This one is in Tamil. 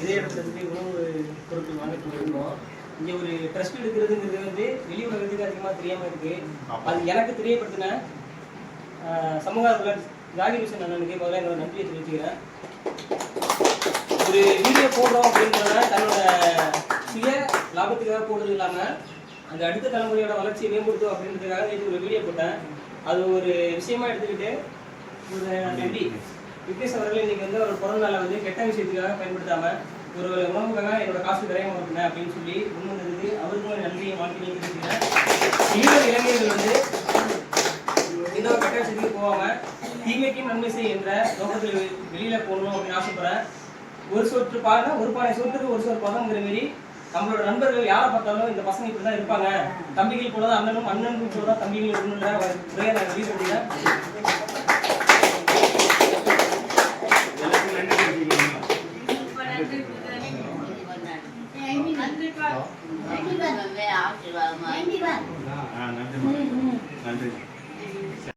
இதே இடத்துல இருந்து உணவு பொருட்கள் வாங்கிட்டு போயிருந்தோம். இங்கே ஒரு ட்ரஸ்ட் எடுக்கிறதுங்கிறது வந்து வெளி உலகத்துக்கு அதிகமாக தெரியாமல் இருக்குது. அது எனக்கு தெரியப்படுத்தின சமூக ஆர்வலர் ஜாகிர் ஹுசேன் அண்ணனுக்கு முதல்ல என்னோட நன்றியை தெரிவிச்சுக்கிறேன். ஒரு வீடியோ போடுறோம் அப்படின்றத தன்னோட சுய லாபத்துக்காக போடுறது இல்லாமல் அந்த அடுத்த தலைமுறையோட வளர்ச்சியை மேம்படுத்தும் அப்படின்றதுக்காக நேற்று ஒரு வீடியோ போட்டேன். அது ஒரு விஷயமா எடுத்துக்கிட்டு ஒரு நன்றி. விக்னேஷ் அவர்கள் இன்னைக்கு வந்து ஒரு பிறந்த நாளை வந்து கெட்ட விஷயத்துக்காக பயன்படுத்தாமல் ஒரு உணவுக்காக என்னோட காசு விரைய மாட்டேன் அப்படின்னு சொல்லி முன் வந்ததுக்கு அவருக்கும் நன்றியை வாழ்க்கையை தெரிவிக்கிறேன். இளைஞர்கள் வந்து எந்த ஒரு கெட்ட விஷயத்துக்கு போகாமல் தீமைக்கும் நன்மை செய் என்ற நோக்கத்தில் வெளியில போகணும் அப்படின்னு ஆசைப்படுறேன். ஒரு சொட்டு பாருங்க, ஒரு பானை சொட்டுக்கு ஒரு சொல் பதங்கிற மாரி நம்மளோட நண்பர்கள் யாரை பார்த்தாலும் இந்த பசங்க இப்படி தான் இருப்பாங்க, தம்பிகள் போலதான் அண்ணனும் அண்ணனுக்கும் போலதான் தம்பிகள் இருக்கணும்ன்ற உரையை நான் வெளியிடுறேன். நன்றி.